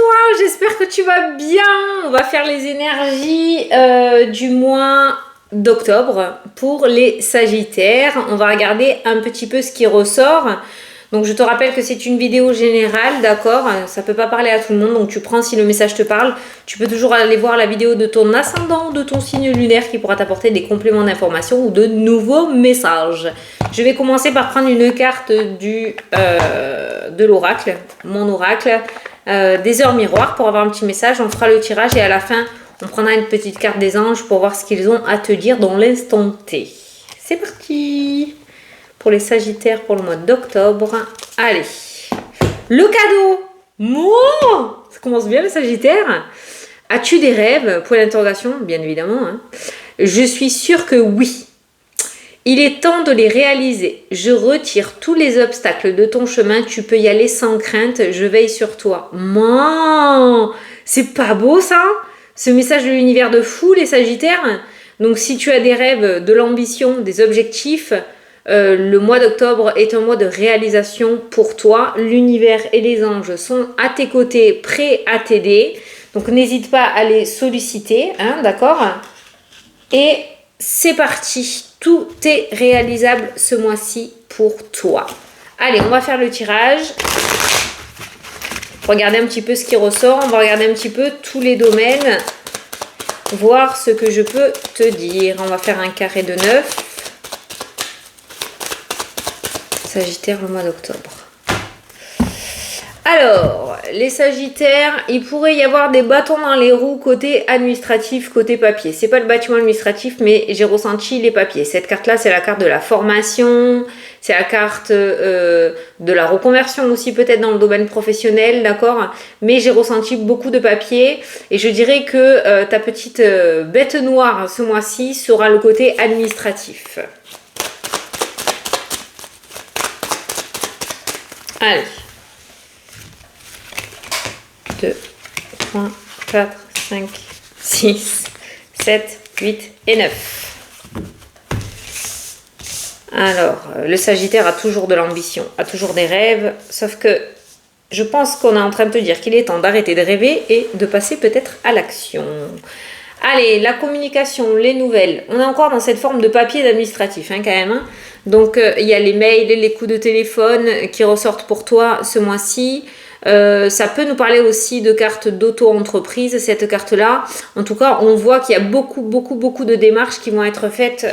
toi, j'espère que tu vas bien. On va faire les énergies du mois d'octobre pour les Sagittaires. On va regarder un petit peu ce qui ressort. Donc je te rappelle que c'est une vidéo générale, d'accord? Ça peut pas parler à tout le monde, donc tu prends si le message te parle. Tu peux toujours aller voir la vidéo de ton ascendant, de ton signe lunaire qui pourra t'apporter des compléments d'information ou de nouveaux messages. Je vais commencer par prendre une carte de l'oracle, mon oracle, des heures miroirs pour avoir un petit message. On fera le tirage et à la fin, on prendra une petite carte des anges pour voir ce qu'ils ont à te dire dans l'instant T. C'est parti pour les Sagittaires pour le mois d'octobre. Allez, le cadeau. Moi, ça commence bien le Sagittaire. As-tu des rêves? Point d'interrogation, bien évidemment. Hein. Je suis sûre que oui. Il est temps de les réaliser. Je retire tous les obstacles de ton chemin. Tu peux y aller sans crainte. Je veille sur toi. Man, c'est pas beau ça? Ce message de l'univers de fou, les Sagittaires. Donc si tu as des rêves, de l'ambition, des objectifs, le mois d'octobre est un mois de réalisation pour toi. L'univers et les anges sont à tes côtés, prêts à t'aider. Donc n'hésite pas à les solliciter, hein, d'accord? Et c'est parti. Tout est réalisable ce mois-ci pour toi. Allez, on va faire le tirage. Regardez un petit peu ce qui ressort. On va regarder un petit peu tous les domaines. Voir ce que je peux te dire. On va faire un carré de 9. Sagittaire le mois d'octobre. Alors, les Sagittaires, il pourrait y avoir des bâtons dans les roues côté administratif, côté papier. C'est pas le bâtiment administratif, mais j'ai ressenti les papiers. Cette carte-là, c'est la carte de la formation, c'est la carte de la reconversion aussi peut-être dans le domaine professionnel, d'accord? Mais j'ai ressenti beaucoup de papiers et je dirais que ta petite bête noire ce mois-ci sera le côté administratif. Allez. 2, 3, 4, 5, 6, 7, 8 et 9. Alors, le Sagittaire a toujours de l'ambition, a toujours des rêves, sauf que je pense qu'on est en train de te dire qu'il est temps d'arrêter de rêver et de passer peut-être à l'action. Allez, la communication, les nouvelles. On est encore dans cette forme de papier d'administratif, hein, quand même. Hein. Donc, il y a les mails, les coups de téléphone qui ressortent pour toi ce mois-ci. Ça peut nous parler aussi de cartes d'auto-entreprise, cette carte-là. En tout cas, on voit qu'il y a beaucoup de démarches qui vont être faites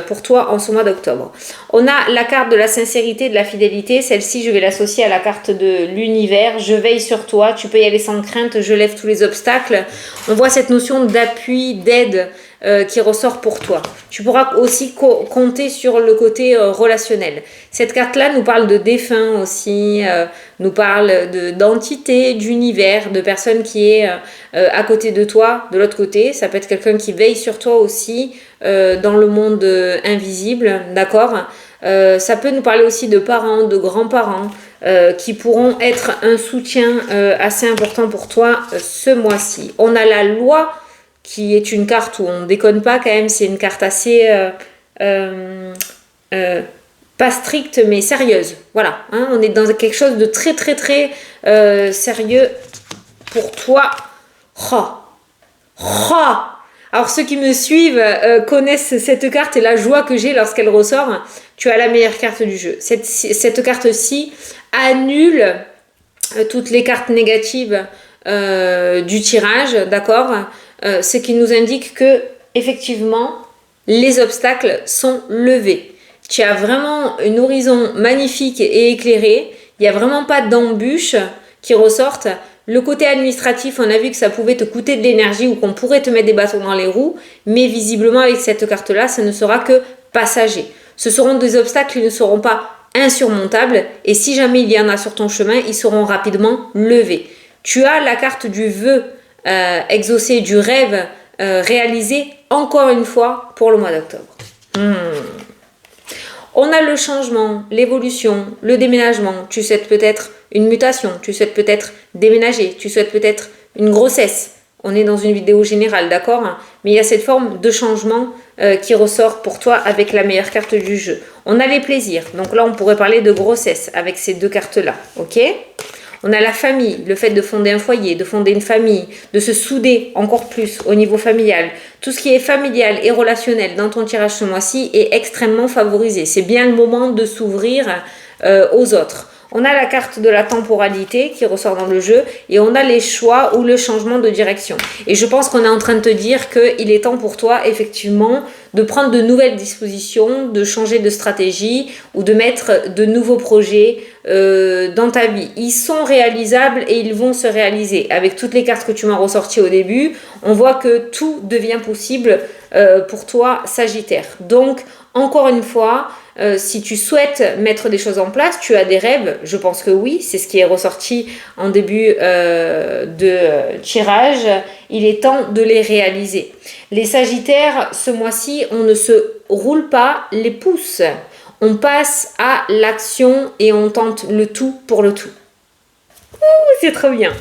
pour toi en ce mois d'octobre. On a la carte de la sincérité, de la fidélité. Celle-ci, je vais l'associer à la carte de l'univers. Je veille sur toi, tu peux y aller sans crainte, je lève tous les obstacles. On voit cette notion d'appui, d'aide qui ressort pour toi. Tu pourras aussi compter sur le côté relationnel. Cette carte-là nous parle de défunts aussi, nous parle d'entité, d'univers, de personnes qui est à côté de toi, de l'autre côté. Ça peut être quelqu'un qui veille sur toi aussi dans le monde invisible, d'accord? Ça peut nous parler aussi de parents, de grands-parents qui pourront être un soutien assez important pour toi ce mois-ci. On a la loi qui est une carte où on ne déconne pas quand même, c'est une carte assez pas stricte mais sérieuse. Voilà, hein, on est dans quelque chose de très sérieux pour toi. Alors ceux qui me suivent connaissent cette carte et la joie que j'ai lorsqu'elle ressort. Tu as la meilleure carte du jeu. Cette carte-ci annule toutes les cartes négatives du tirage, d'accord? Ce qui nous indique que effectivement les obstacles sont levés. Tu as vraiment un horizon magnifique et éclairé. Il n'y a vraiment pas d'embûches qui ressortent. Le côté administratif, on a vu que ça pouvait te coûter de l'énergie ou qu'on pourrait te mettre des bâtons dans les roues, mais visiblement avec cette carte-là, ça ne sera que passager. Ce seront des obstacles qui ne seront pas insurmontables et si jamais il y en a sur ton chemin, ils seront rapidement levés. Tu as la carte du vœu exaucé, du rêve réalisé encore une fois pour le mois d'octobre. On a le changement, l'évolution, le déménagement. Tu souhaites peut-être une mutation, tu souhaites peut-être déménager, tu souhaites peut-être une grossesse. On est dans une vidéo générale, d'accord? Mais il y a cette forme de changement qui ressort pour toi avec la meilleure carte du jeu. On a les plaisirs. Donc là, on pourrait parler de grossesse avec ces deux cartes-là, ok? On a la famille, le fait de fonder un foyer, de fonder une famille, de se souder encore plus au niveau familial. Tout ce qui est familial et relationnel dans ton tirage ce mois-ci est extrêmement favorisé. C'est bien le moment de s'ouvrir aux autres. On a la carte de la temporalité qui ressort dans le jeu et on a les choix ou le changement de direction. Et je pense qu'on est en train de te dire qu'il est temps pour toi, effectivement, de prendre de nouvelles dispositions, de changer de stratégie ou de mettre de nouveaux projets dans ta vie. Ils sont réalisables et ils vont se réaliser. Avec toutes les cartes que tu m'as ressorties au début, on voit que tout devient possible pour toi, Sagittaire. Donc, encore une fois, si tu souhaites mettre des choses en place, tu as des rêves, je pense que oui, c'est ce qui est ressorti en début de tirage, il est temps de les réaliser. Les Sagittaires, ce mois-ci, on ne se roule pas les pouces, on passe à l'action et on tente le tout pour le tout. Ouh, c'est trop bien.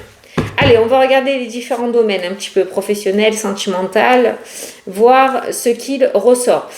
Allez, on va regarder les différents domaines, un petit peu professionnel, sentimental, voir ce qu'il ressort.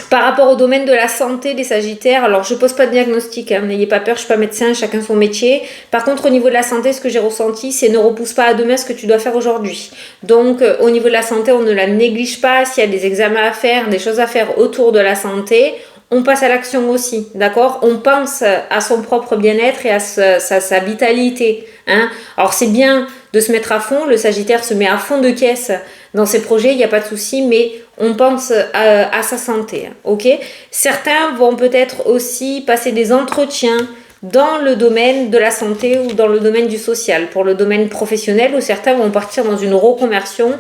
Par rapport au domaine de la santé des Sagittaires, alors je pose pas de diagnostic, hein, n'ayez pas peur, je suis pas médecin, chacun son métier. Par contre, au niveau de la santé, ce que j'ai ressenti, c'est ne repousse pas à demain ce que tu dois faire aujourd'hui. Donc, au niveau de la santé, on ne la néglige pas. S'il y a des examens à faire, des choses à faire autour de la santé, on passe à l'action aussi, d'accord? On pense à son propre bien-être et à sa vitalité. Hein? Alors, c'est bien de se mettre à fond. Le Sagittaire se met à fond de caisse dans ses projets, il n'y a pas de souci, mais on pense à sa santé. Ok? Certains vont peut-être aussi passer des entretiens dans le domaine de la santé ou dans le domaine du social, pour le domaine professionnel, ou certains vont partir dans une reconversion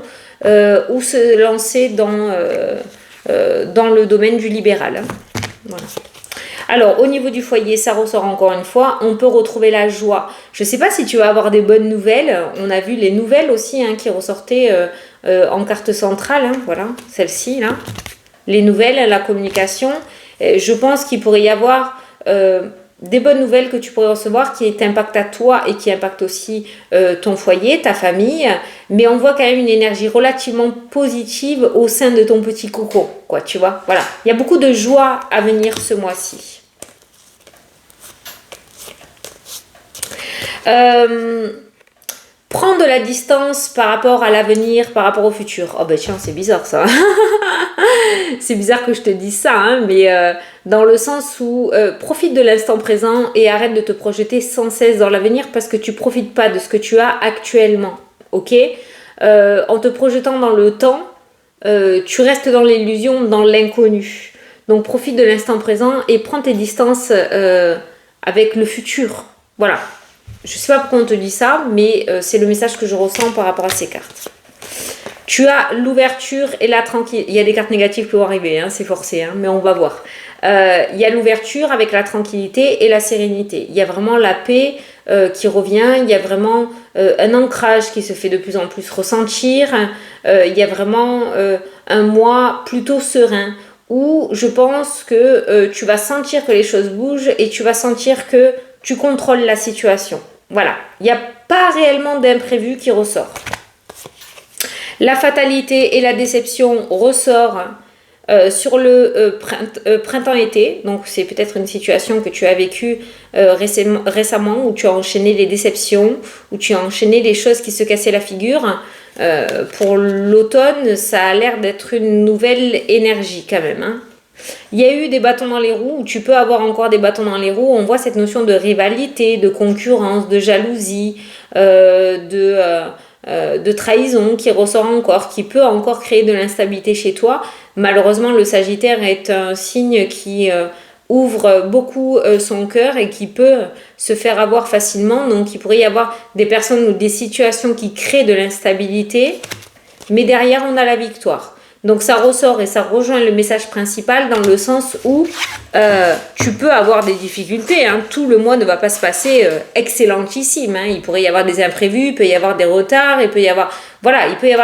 ou se lancer dans le domaine du libéral. Voilà. Alors, au niveau du foyer, ça ressort encore une fois, on peut retrouver la joie. Je ne sais pas si tu vas avoir des bonnes nouvelles. On a vu les nouvelles aussi hein, qui ressortaient en carte centrale. Hein, voilà, celle-ci, là. Les nouvelles, la communication. Je pense qu'il pourrait y avoir des bonnes nouvelles que tu pourrais recevoir qui t'impactent à toi et qui impactent aussi ton foyer, ta famille. Mais on voit quand même une énergie relativement positive au sein de ton petit coco, quoi, tu vois. Voilà, il y a beaucoup de joie à venir ce mois-ci. Prendre de la distance par rapport à l'avenir, par rapport au futur. Oh ben tiens, c'est bizarre ça. C'est bizarre que je te dise ça, hein, mais dans le sens où profite de l'instant présent et arrête de te projeter sans cesse dans l'avenir parce que tu profites pas de ce que tu as actuellement. Ok? En te projetant dans le temps, tu restes dans l'illusion, dans l'inconnu. Donc profite de l'instant présent et prends tes distances avec le futur. Voilà. Je sais pas pourquoi on te dit ça, mais c'est le message que je ressens par rapport à ces cartes. Tu as l'ouverture et la tranquillité. Il y a des cartes négatives qui vont arriver, hein, c'est forcé, hein, mais on va voir. Il y a l'ouverture avec la tranquillité et la sérénité. Il y a vraiment la paix qui revient. Il y a vraiment un ancrage qui se fait de plus en plus ressentir. Il y a vraiment un mois plutôt serein où je pense que tu vas sentir que les choses bougent et tu vas sentir que tu contrôles la situation. Voilà, il n'y a pas réellement d'imprévu qui ressort. La fatalité et la déception ressort sur le printemps-été. Donc c'est peut-être une situation que tu as vécue récemment où tu as enchaîné les déceptions, où tu as enchaîné les choses qui se cassaient la figure. Pour l'automne, ça a l'air d'être une nouvelle énergie quand même, hein. Il y a eu des bâtons dans les roues, où tu peux avoir encore des bâtons dans les roues. On voit cette notion de rivalité, de concurrence, de jalousie, de trahison qui ressort encore, qui peut encore créer de l'instabilité chez toi. Malheureusement, le Sagittaire est un signe qui ouvre beaucoup son cœur et qui peut se faire avoir facilement. Donc, il pourrait y avoir des personnes ou des situations qui créent de l'instabilité, mais derrière, on a la victoire. Donc ça ressort et ça rejoint le message principal dans le sens où tu peux avoir des difficultés, hein. Tout le mois ne va pas se passer excellentissime, hein. Il pourrait y avoir des imprévus, il peut y avoir des retards, il peut y avoir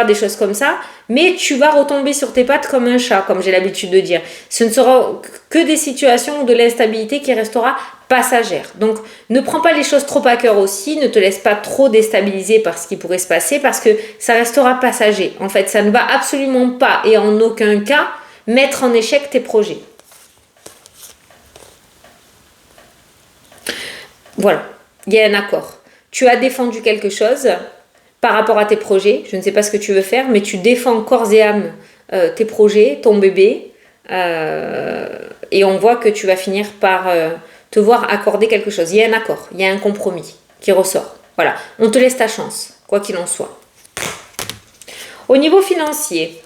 des choses comme ça, mais tu vas retomber sur tes pattes comme un chat, comme j'ai l'habitude de dire. Ce ne sera que des situations ou de l'instabilité qui restera passagère. Donc ne prends pas les choses trop à cœur aussi, ne te laisse pas trop déstabiliser par ce qui pourrait se passer parce que ça restera passager. En fait, ça ne va absolument pas et en aucun cas mettre en échec tes projets. Voilà. il y a un accord. Tu as défendu quelque chose par rapport à tes projets. Je ne sais pas ce que tu veux faire, mais tu défends corps et âme tes projets, ton bébé. Et on voit que tu vas finir par te voir accorder quelque chose. Il y a un accord, il y a un compromis qui ressort. Voilà, on te laisse ta chance, quoi qu'il en soit. Au niveau financier,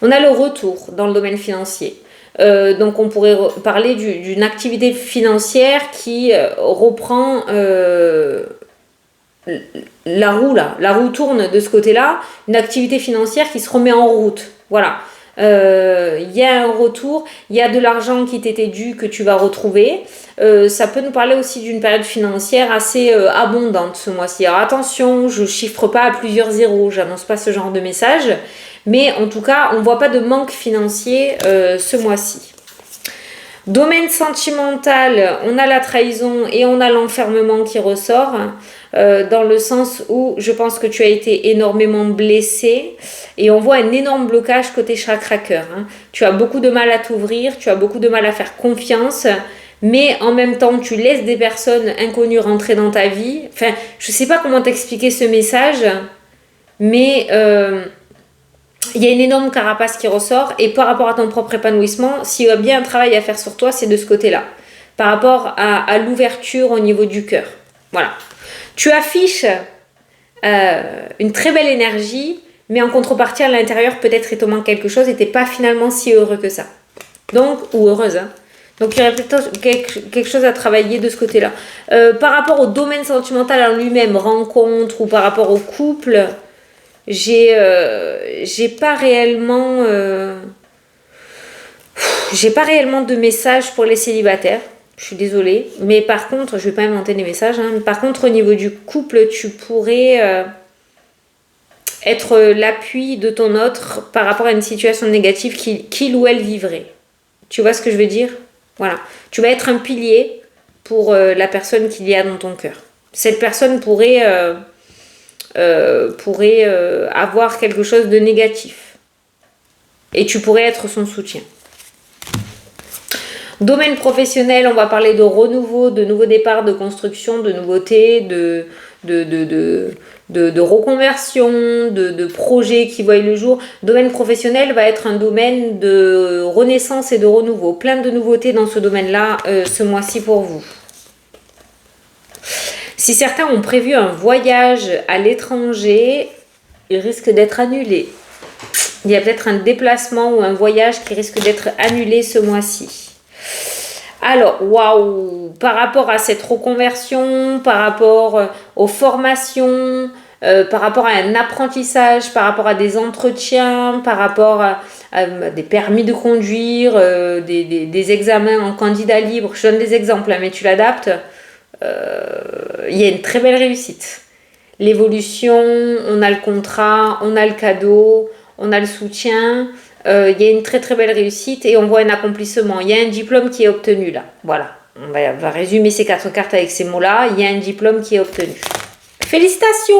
on a le retour dans le domaine financier. Donc on pourrait parler d'une activité financière qui reprend la roue tourne de ce côté-là, une activité financière qui se remet en route. Voilà. Il y a un retour, il y a de l'argent qui t'était dû que tu vas retrouver. Ça peut nous parler aussi d'une période financière assez abondante ce mois-ci. Alors attention, je chiffre pas à plusieurs zéros, j'annonce pas ce genre de message, mais en tout cas, on voit pas de manque financier ce mois-ci. Domaine sentimental, on a la trahison et on a l'enfermement qui ressort, dans le sens où je pense que tu as été énormément blessé et on voit un énorme blocage côté chakra cœur. Tu as beaucoup de mal à t'ouvrir, tu as beaucoup de mal à faire confiance, mais en même temps tu laisses des personnes inconnues rentrer dans ta vie. Enfin, je sais pas comment t'expliquer ce message, mais il y a une énorme carapace qui ressort et par rapport à ton propre épanouissement, s'il y a bien un travail à faire sur toi, c'est de ce côté-là. Par rapport à l'ouverture au niveau du cœur. Voilà. Tu affiches une très belle énergie, mais en contrepartie, à l'intérieur, peut-être il te manque quelque chose et tu n'es pas finalement si heureux que ça. Donc, ou heureuse, hein. Donc, il y aurait peut-être quelque chose à travailler de ce côté-là. Par rapport au domaine sentimental en lui-même, rencontre ou par rapport au couple, j'ai pas réellement de message pour les célibataires. Je suis désolée, mais par contre, je vais pas inventer des messages, hein. Par contre, au niveau du couple, tu pourrais être l'appui de ton autre par rapport à une situation négative qu'il ou elle vivrait. Tu vois ce que je veux dire? Voilà. Tu vas être un pilier pour la personne qu'il y a dans ton cœur. Cette personne pourrait avoir quelque chose de négatif. Et tu pourrais être son soutien. Domaine professionnel, on va parler de renouveau, de nouveaux départs, de construction, de nouveautés, de reconversion, de projets qui voient le jour. Domaine professionnel va être un domaine de renaissance et de renouveau. Plein de nouveautés dans ce domaine-là ce mois-ci pour vous. Si certains ont prévu un voyage à l'étranger, il risque d'être annulé. Il y a peut-être un déplacement ou un voyage qui risque d'être annulé ce mois-ci. Alors, waouh, par rapport à cette reconversion, par rapport aux formations, par rapport à un apprentissage, par rapport à des entretiens, par rapport à des permis de conduire, des examens en candidat libre, je donne des exemples, hein, mais tu l'adaptes, il y a une très belle réussite. L'évolution, on a le contrat, on a le cadeau, on a le soutien. Il y a une très très belle réussite et on voit un accomplissement. Il y a un diplôme qui est obtenu là. Voilà. On va résumer ces 4 cartes avec ces mots-là. Il y a un diplôme qui est obtenu. Félicitations!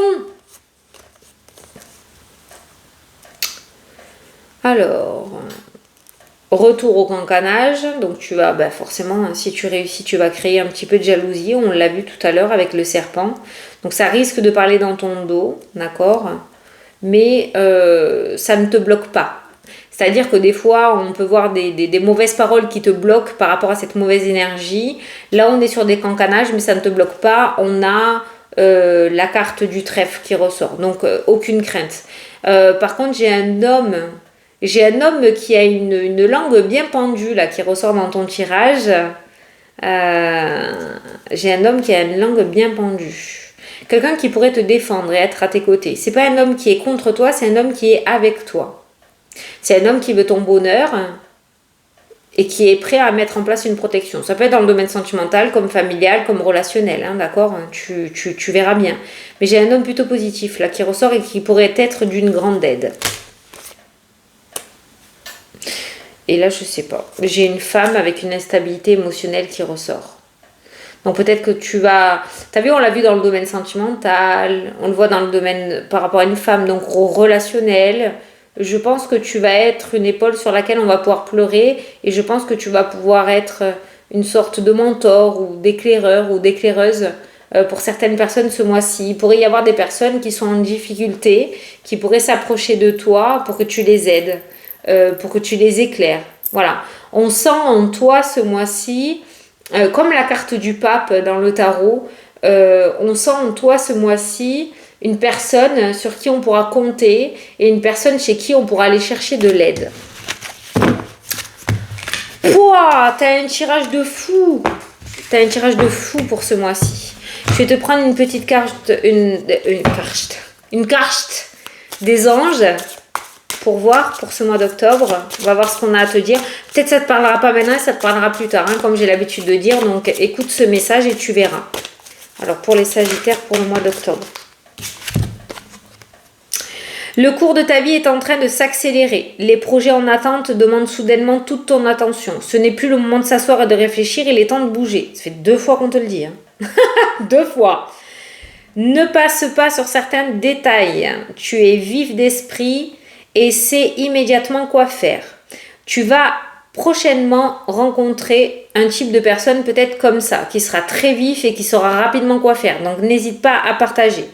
Alors, retour au cancanage. Donc tu vas, forcément, si tu réussis, tu vas créer un petit peu de jalousie. On l'a vu tout à l'heure avec le serpent. Donc ça risque de parler dans ton dos, d'accord? Mais ça ne te bloque pas. C'est-à-dire que des fois, on peut voir des mauvaises paroles qui te bloquent par rapport à cette mauvaise énergie. Là, on est sur des cancanages, mais ça ne te bloque pas. On a la carte du trèfle qui ressort. Donc, aucune crainte. Par contre, j'ai un homme qui a une langue bien pendue, là, qui ressort dans ton tirage. J'ai un homme qui a une langue bien pendue. Quelqu'un qui pourrait te défendre et être à tes côtés. C'est pas un homme qui est contre toi, c'est un homme qui est avec toi. C'est un homme qui veut ton bonheur et qui est prêt à mettre en place une protection. Ça peut être dans le domaine sentimental, comme familial, comme relationnel, hein, d'accord? Tu verras bien. Mais j'ai un homme plutôt positif là qui ressort et qui pourrait être d'une grande aide. Et là, je sais pas. J'ai une femme avec une instabilité émotionnelle qui ressort. Donc peut-être que tu vas... T'as vu, on l'a vu dans le domaine sentimental, on le voit dans le domaine par rapport à une femme, donc au relationnel. Je pense que tu vas être une épaule sur laquelle on va pouvoir pleurer et je pense que tu vas pouvoir être une sorte de mentor ou d'éclaireur ou d'éclaireuse pour certaines personnes ce mois-ci. Il pourrait y avoir des personnes qui sont en difficulté, qui pourraient s'approcher de toi pour que tu les aides, pour que tu les éclaires. Voilà. On sent en toi ce mois-ci, comme la carte du pape dans le tarot, on sent en toi ce mois-ci une personne sur qui on pourra compter et une personne chez qui on pourra aller chercher de l'aide. Pouah, t'as un tirage de fou. T'as un tirage de fou pour ce mois-ci. Je vais te prendre une petite carte, une carte des anges pour voir pour ce mois d'octobre. On va voir ce qu'on a à te dire. Peut-être ça te parlera pas maintenant, ça te parlera plus tard, hein, comme j'ai l'habitude de dire. Donc écoute ce message et tu verras. Alors pour les Sagittaires pour le mois d'octobre. Le cours de ta vie est en train de s'accélérer. Les projets en attente demandent soudainement toute ton attention. Ce n'est plus le moment de s'asseoir et de réfléchir, il est temps de bouger. Ça fait 2 fois qu'on te le dit. Hein. 2 fois. Ne passe pas sur certains détails. Tu es vif d'esprit et sais immédiatement quoi faire. Tu vas prochainement rencontrer un type de personne peut-être comme ça, qui sera très vif et qui saura rapidement quoi faire. Donc n'hésite pas à partager.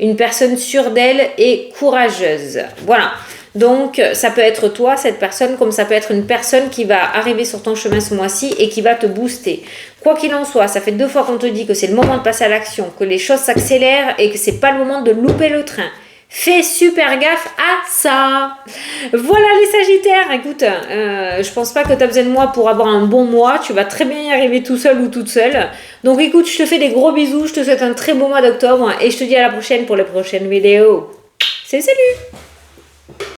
Une personne sûre d'elle et courageuse. Voilà. Donc, ça peut être toi, cette personne, comme ça peut être une personne qui va arriver sur ton chemin ce mois-ci et qui va te booster. Quoi qu'il en soit, ça fait 2 fois qu'on te dit que c'est le moment de passer à l'action, que les choses s'accélèrent et que c'est pas le moment de louper le train. Fais super gaffe à ça. Voilà les Sagittaires. Écoute, je pense pas que tu as besoin de moi pour avoir un bon mois. Tu vas très bien y arriver tout seul ou toute seule. Donc écoute, je te fais des gros bisous. Je te souhaite un très beau mois d'octobre. Et je te dis à la prochaine pour les prochaines vidéos. Salut!